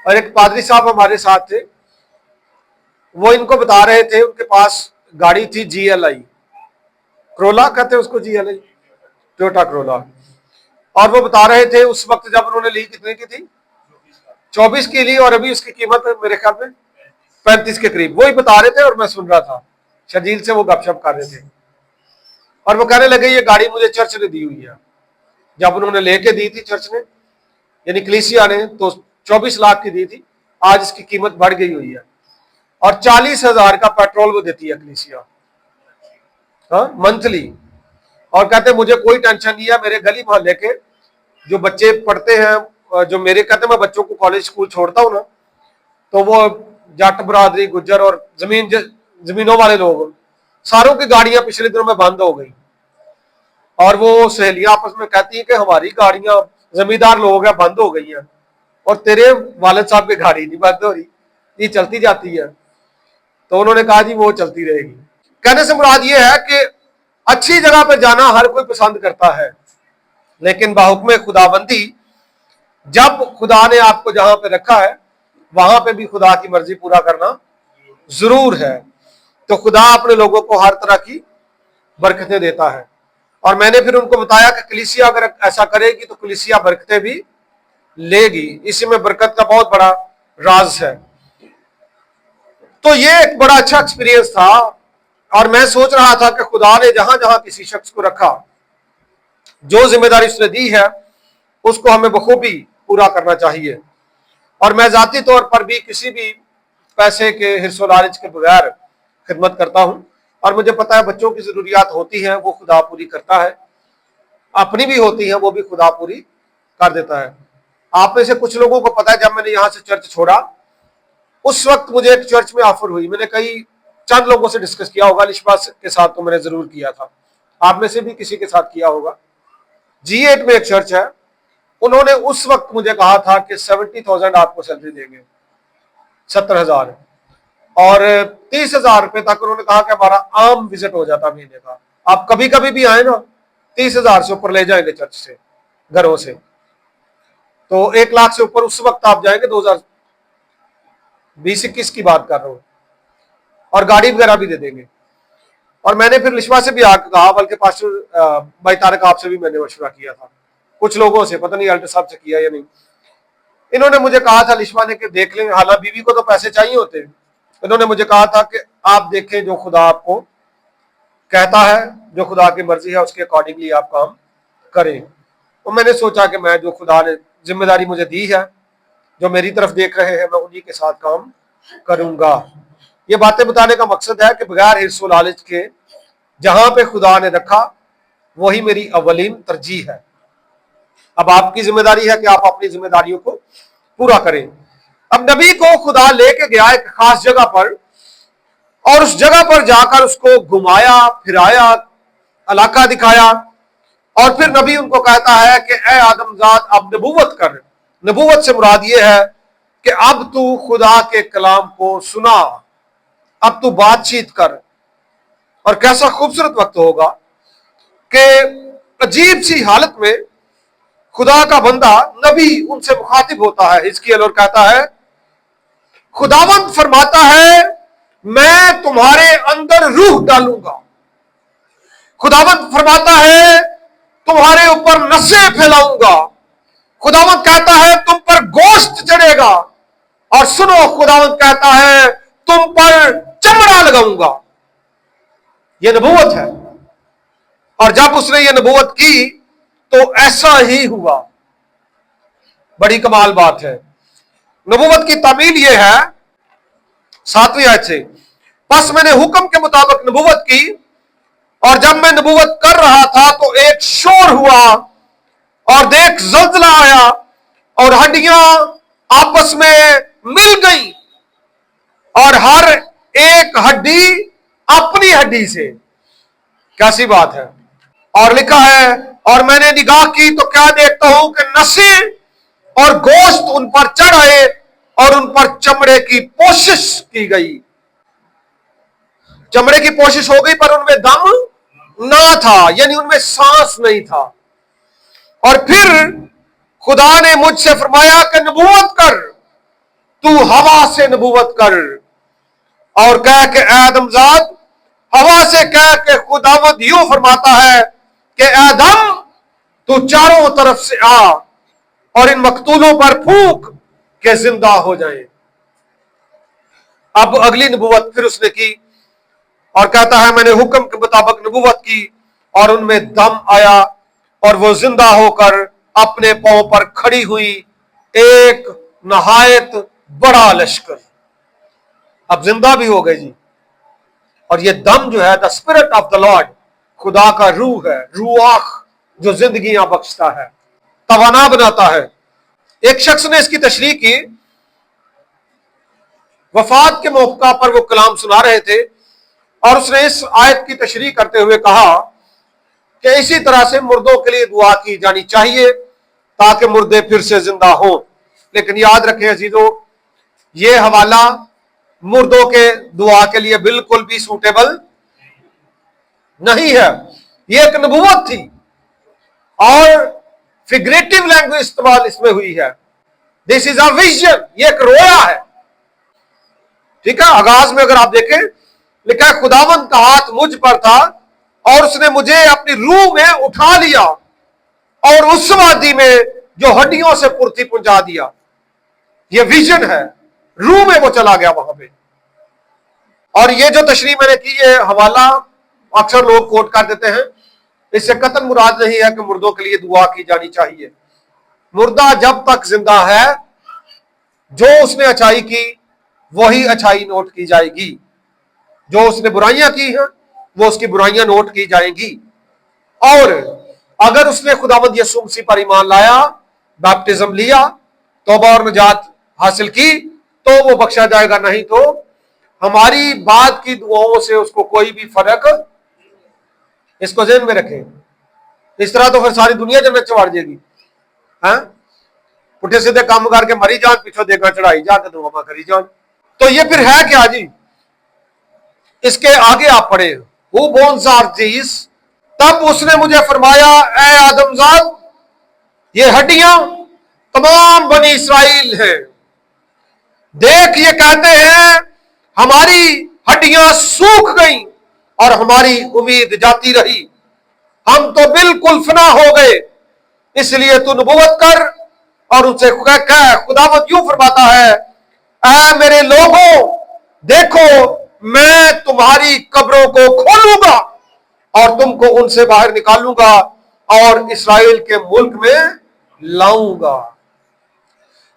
اور ایک پادری صاحب ہمارے ساتھ تھے، وہ ان کو بتا رہے تھے، ان کے پاس گاڑی تھی جی ایل آئی، کرولا کہتے ہیں اس کو، جی ایل آئی، ٹویوٹا کرولا، اور وہ بتا رہے تھے اس وقت جب انہوں نے لی کتنے کی تھی، 24 کی لی، اور ابھی اس کی قیمت میرے خیال میں 35 کے قریب، وہی بتا رہے تھے اور میں سن رہا تھا، شرجیل سے وہ گپ شپ کر رہے تھے، اور وہ کہنے لگے یہ گاڑی مجھے چرچ نے دی ہوئی ہے، جب انہوں نے لے کے دی تھی چرچ نے، یعنی کلیسیا نے، تو 24 لاکھ کی دی تھی، آج اس کی قیمت بڑھ گئی ہوئی ہے، اور 40,000 کا پیٹرول وہ دیتی ہے کلیسیا، ہاں منتھلی، اور کہتے ہیں مجھے کوئی ٹینشن نہیں ہے، میرے گلی محلے کے جو بچے پڑھتے ہیں، جو میرے کہتے ہیں میں بچوں کو کالج اسکول چھوڑتا ہوں نا، تو وہ جٹ برادری، گجر اور زمینوں والے لوگ، ساروں کی گاڑیاں پچھلے دنوں میں بند ہو گئی، اور وہ سہیلیاں آپس میں کہتی ہیں کہ ہماری گاڑیاں زمیندار لوگ ہیں بند ہو گئی ہیں، اور تیرے والد صاحب کی گاڑی نہیں بند ہو رہی، یہ چلتی جاتی ہے، تو انہوں نے کہا جی وہ چلتی رہے گی۔ کہنے سے مراد یہ ہے کہ اچھی جگہ پہ جانا ہر کوئی پسند کرتا ہے، لیکن بحکم خداوندی جب خدا نے آپ کو جہاں پہ رکھا ہے وہاں پہ بھی خدا کی مرضی پورا کرنا ضرور ہے، تو خدا اپنے لوگوں کو ہر طرح کی برکتیں دیتا ہے، اور میں نے پھر ان کو بتایا کہ کلیسیا اگر ایسا کرے گی تو کلیسیا برکتیں بھی لے گی، اسی میں برکت کا بہت بڑا راز ہے۔ تو یہ ایک بڑا اچھا ایکسپیرینس تھا، اور میں سوچ رہا تھا کہ خدا نے جہاں جہاں کسی شخص کو رکھا، جو ذمہ داری اس نے دی ہے اس کو ہمیں بخوبی پورا کرنا چاہیے، اور میں ذاتی طور پر بھی کسی بھی پیسے کے حرص و لالچ کے بغیر خدمت کرتا ہوں، اور مجھے پتا ہے بچوں کی ضروریات ہوتی ہیں وہ خدا پوری کرتا ہے، اپنی بھی ہوتی ہیں وہ بھی خدا پوری کر دیتا ہے۔ آپ میں سے کچھ لوگوں کو پتا ہے جب میں نے یہاں سے چرچ چھوڑا اس وقت مجھے ایک چرچ میں آفر ہوئی، میں نے کئی چند لوگوں سے ڈسکس کیا ہوگا، لشبا کے ساتھ تو میں نے ضرور کیا تھا، آپ میں سے بھی کسی کے ساتھ کیا ہوگا، G8 میں ایک چرچ ہے، انہوں نے اس وقت مجھے کہا تھا کہ 70,000 آپ کو سیلری دیں گے، 70,000، اور 30,000 روپے تک انہوں نے کہا کہ ہمارا عام وزٹ ہو جاتا مہینے کا، آپ کبھی کبھی بھی آئے نا 30,000 سے اوپر لے جائیں گے چرچ سے، گھروں سے، تو 1 لاکھ سے اوپر اس وقت آپ جائیں گے 2020-21 کی بات کر رہا ہوں، اور گاڑی وغیرہ بھی دے دیں گے۔ اور میں نے پھر لشوا سے بھی آ کے کہا، بلکہ پاسٹر بھائی طارق آپ سے بھی میں نے مشورہ کیا تھا، کچھ لوگوں سے، پتہ نہیں الٹر صاحب سے کیا یا نہیں، انہوں نے مجھے کہا تھا لشوا نے کہ دیکھ لیں، حالانکہ بیوی کو تو پیسے چاہیے ہوتے ہیں، انہوں نے مجھے کہا تھا کہ آپ دیکھیں جو خدا آپ کو کہتا ہے، جو خدا کی مرضی ہے اس کے اکارڈنگلی آپ کام کریں، تو میں نے سوچا کہ میں جو خدا نے ذمہ داری مجھے دی ہے، جو میری طرف دیکھ رہے ہیں، میں انہی کے ساتھ کام کروں گا۔ یہ باتیں بتانے کا مقصد ہے کہ بغیر حرص و لالچ کے جہاں پہ خدا نے رکھا وہی میری اولین ترجیح ہے۔ اب آپ کی ذمہ داری ہے کہ آپ اپنی ذمہ داریوں کو پورا کریں۔ اب نبی کو خدا لے کے گیا ایک خاص جگہ پر، اور اس جگہ پر جا کر اس کو گھمایا پھرایا، علاقہ دکھایا، اور پھر نبی ان کو کہتا ہے کہ اے آدم زاد اب نبوت کر۔ نبوت سے مراد یہ ہے کہ اب تو خدا کے کلام کو سنا، اب تو بات چیت کر۔ اور کیسا خوبصورت وقت ہوگا کہ عجیب سی حالت میں خدا کا بندہ نبی ان سے مخاطب ہوتا ہے، حزقیل، اور کہتا ہے خداوند فرماتا ہے میں تمہارے اندر روح ڈالوں گا، خداوند فرماتا ہے تمہارے اوپر نسیں پھیلاؤں گا، خداوند کہتا ہے تم پر گوشت چڑھے گا، اور سنو خداوند کہتا ہے تم پر چمڑا لگاؤں گا۔ یہ نبوت ہے، اور جب اس نے یہ نبوت کی تو ایسا ہی ہوا۔ بڑی کمال بات ہے۔ نبوت کی تعمیل یہ ہے 7ویں آیت سے، پس میں نے حکم کے مطابق نبوت کی، اور جب میں نبوت کر رہا تھا تو ایک شور ہوا، اور دیکھ زلزلہ آیا، اور ہڈیاں آپس میں مل گئیں، اور ہر ایک ہڈی اپنی ہڈی سے۔ کیسی بات ہے۔ اور لکھا ہے اور میں نے نگاہ کی تو کیا دیکھتا ہوں کہ نسیں اور گوشت ان پر چڑھ آئے، اور ان پر چمڑے کی پوشش کی گئی۔ چمڑے کی پوشش ہو گئی پر ان میں دم نہ تھا، یعنی ان میں سانس نہیں تھا۔ اور پھر خدا نے مجھ سے فرمایا کہ نبوت کر، तू हवा से नबूवत कर और कह के ए आदमजाद, हवा से कह के खुदावंद यूं फरमाता है कि आदम तू चारों तरफ से आ और इन मकतूलों पर फूंक के जिंदा हो जाए। अब अगली नबूवत फिर उसने की और कहता है मैंने हुक्म के मुताबिक नबूवत की और उनमें दम आया और वो जिंदा होकर अपने पांव पर खड़ी हुई, एक नहायत बड़ा लश्कर। अब जिंदा भी हो गए जी। और ये दम जो है the spirit of the Lord, खुदा का रूह है, रूआख, जो जिंदगियां बख्शता है, तवाना बनाता है। एक शख्स ने इसकी तशरीह की, वफात के मौका पर वो कलाम सुना रहे थे और उसने इस आयत की तशरीह करते हुए कहा कि इसी तरह से मुर्दों के लिए दुआ की जानी चाहिए ताकि मुर्दे फिर से जिंदा हों। लेकिन याद रखें अजीजों, ये हवाला मुर्दों के दुआ के लिए बिल्कुल भी सूटेबल नहीं है। ये एक नबूवत थी और फिगरेटिव लैंग्वेज इस्तेमाल इसमें हुई है। दिस इज अ विजन, ये एक रोया है। ठीक है, आगाज में अगर आप देखें लिखा है खुदावंद का हाथ मुझ पर था और उसने मुझे अपनी रूह में उठा लिया और उस वादी में जो हड्डियों से पुर्ती पहुंचा दिया। ये विजन है, रूह में वो चला गया वहां पे। और ये जो तशरीह मैंने की, ये हवाला अक्सर लोग कोट कर देते हैं, इससे कतन मुराद नहीं है कि मुर्दों के लिए दुआ की जानी चाहिए। मुर्दा जब तक जिंदा है, जो उसने अच्छाई की वही अच्छाई नोट की जाएगी, जो उसने बुराइयां की हैं वो उसकी बुराइयां नोट की जाएंगी। और अगर उसने खुदावंद यीशु मसीह पर ईमान लाया, बैप्टिज्म लिया, तौबा और निजात हासिल की, तो वो बख्शा जाएगा, नहीं तो हमारी बाद की दुआओं से उसको कोई भी फर्क, इसको ज़हन में रखें। इस तरह तो फिर सारी दुनिया जन्नत चढ़ जाएगी। पुठे सीधे काम करके मरी जान, पीछे देखा चढ़ाई जाके दुआ करी जान। तो ये फिर है क्या जी? इसके आगे आप पढ़े, हु बोन्स आर दीस? तब उसने मुझे फरमाया, ए आदमजाद, ये हड्डियां तमाम बनी इसराइल हैं। देख, ये कहते हैं हमारी हड्डियां सूख गई और हमारी उम्मीद जाती रही, हम तो बिल्कुल फना हो गए। इसलिए तू नबूवत कर और उनसे कह, खुदावंद यूं फरमाता है, ऐ मेरे लोगों, देखो मैं तुम्हारी कब्रों को खोलूंगा और तुमको उनसे बाहर निकालूंगा और इसराइल के मुल्क में लाऊंगा।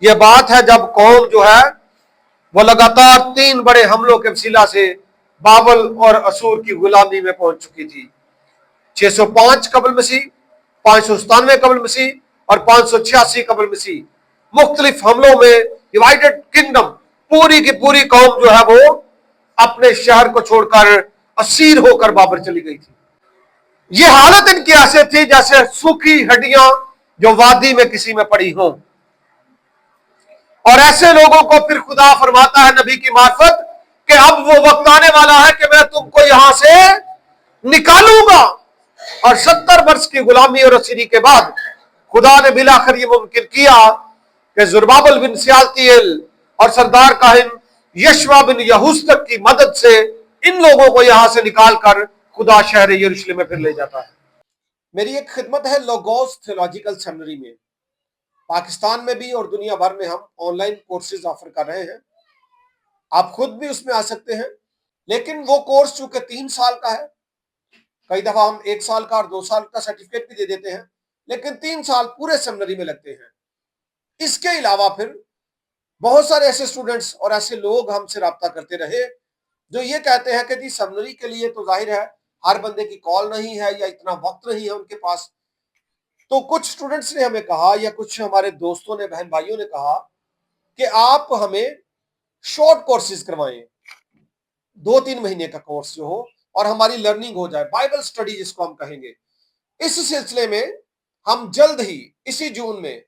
यह बात है जब कौम जो है वो लगातार 3 बड़े हमलों के वसीला से बाबल और असूर की गुलामी में पहुंच चुकी थी। 605 कबल मसीह, 597 कबल मसीह और 586 कबल मसीह, मुख्तलिफ हमलों में डिवाइडेड किंगडम, पूरी की पूरी कौम जो है वो अपने शहर को छोड़कर असीर होकर बाबर चली गई थी। ये हालत इनकी ऐसे थी जैसे सूखी हड्डियां जो वादी में किसी में पड़ी हों। और ऐसे लोगों को फिर खुदा फरमाता है नबी की मार्फत कि अब वो वक्त आने वाला है कि मैं तुमको यहां से निकालूंगा। और 70 वर्ष की गुलामी और असीरी के बाद खुदा ने बिलाखिर ये मुमकिन किया कि जुरबाबल बिन सियालतीएल और सरदार काहिन यशवा बिन यहूस्तक की मदद से इन लोगों को यहां से निकालकर खुदा शहर यरूशलेम में फिर ले जाता है। मेरी एक खिदमत है लोगोस थियोलॉजिकल सेमिनरी में, पाकिस्तान में भी और दुनिया भर में हम ऑनलाइन कोर्सेज ऑफर कर रहे हैं। आप खुद भी उसमें आ सकते हैं, लेकिन वो कोर्स चूंकि 3 साल का है, कई दफा हम 1 साल का और 2 साल का सर्टिफिकेट भी दे देते हैं, लेकिन 3 साल पूरे सेमिनरी में लगते हैं। इसके अलावा फिर बहुत सारे ऐसे स्टूडेंट्स और ऐसे लोग हमसे राब्ता करते रहे जो ये कहते हैं कि जी सेमिनरी के लिए तो जाहिर है हर बंदे की कॉल नहीं है या इतना वक्त नहीं है उनके पास। तो कुछ स्टूडेंट्स ने हमें कहा या कुछ हमारे दोस्तों ने, बहन भाइयों ने कहा कि आप हमें शॉर्ट कोर्सेज करवाएं, 2-3 महीने का कोर्स जो हो और हमारी लर्निंग हो जाए, बाइबल स्टडी जिसको हम कहेंगे। इस सिलसिले में हम जल्द ही इसी जून में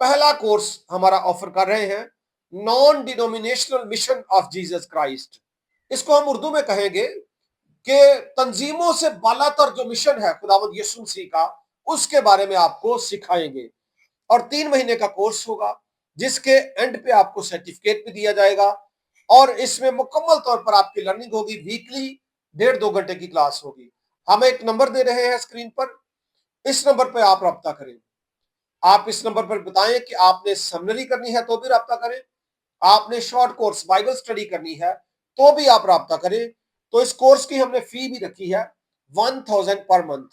पहला कोर्स हमारा ऑफर कर रहे हैं, non denominational mission of Jesus Christ. इसको हम उर्दू में कहेंगे कि तंजीमों से बालातर जो मिशन है खुदावंद यीशु मसीह का, उसके बारे में आपको सिखाएंगे। और 3 महीने का कोर्स होगा जिसके एंड पे आपको सर्टिफिकेट भी दिया जाएगा और इसमें मुकम्मल तौर पर आपकी लर्निंग होगी। वीकली 1.5-2 घंटे की क्लास होगी। हम एक नंबर दे रहे हैं स्क्रीन पर, इस नंबर पर आप रब्ता करें। आप इस नंबर पर बताएं कि आपने समनरी करनी है तो भी रब्ता करें, आपने शॉर्ट कोर्स बाइबल स्टडी करनी है तो भी आप रब्ता करें। तो इस कोर्स की हमने फी भी रखी है 1000 पर मंथ,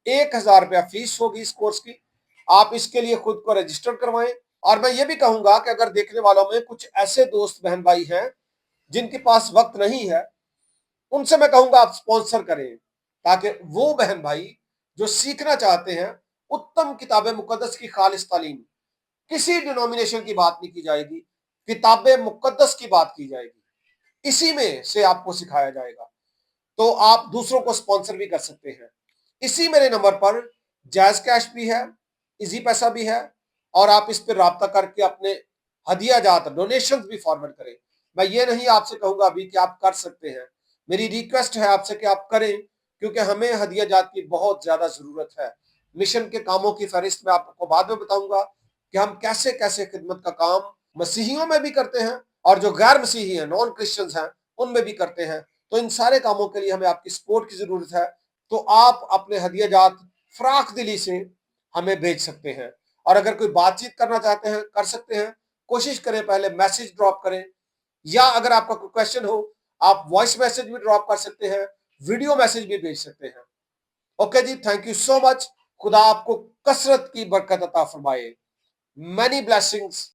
1000 रुपया फीस होगी इस कोर्स की। आप इसके लिए खुद को रजिस्टर करवाएं। और मैं ये भी कहूंगा कि अगर देखने वालों में कुछ ऐसे दोस्त बहन भाई हैं जिनके पास वक्त नहीं है, उनसे मैं कहूंगा आप स्पॉन्सर करें, ताकि वो बहन भाई जो सीखना चाहते हैं उत्तम किताब मुकद्दस की खालिस तालीम, किसी डिनोमिनेशन की बात नहीं की जाएगी, किताब मुकद्दस की बात की जाएगी, इसी में से आपको सिखाया जाएगा। तो आप दूसरों को स्पॉन्सर भी कर सकते हैं। इसी मेरे नंबर पर जायज कैश भी है, इजी पैसा भी है, और आप इस पर राब्ता करके अपने हदिया जात डोनेशन भी फॉरवर्ड करें। मैं ये नहीं आपसे कहूंगा अभी कि आप कर सकते हैं, मेरी रिक्वेस्ट है आपसे कि आप करें, क्योंकि हमें हदिया जात की बहुत ज्यादा जरूरत है। मिशन के कामों की फहरिस्त मैं आपको बाद में बताऊंगा कि हम कैसे कैसे खिदमत का काम मसीहियों में भी करते हैं और जो गैर मसीही हैं, नॉन क्रिश्चियंस हैं, उनमें भी करते हैं। तो इन सारे कामों के लिए हमें आपकी सपोर्ट की जरूरत है। तो आप अपने हदिया जात फराख दिली से हमें भेज सकते हैं, और अगर कोई बातचीत करना चाहते हैं कर सकते हैं। कोशिश करें पहले मैसेज ड्रॉप करें, या अगर आपका कोई क्वेश्चन हो आप वॉइस मैसेज भी ड्रॉप कर सकते हैं, वीडियो मैसेज भी भेज सकते हैं। ओके जी, थैंक यू सो मच। खुदा आपको कसरत की बरकत अता फरमाए। Many blessings.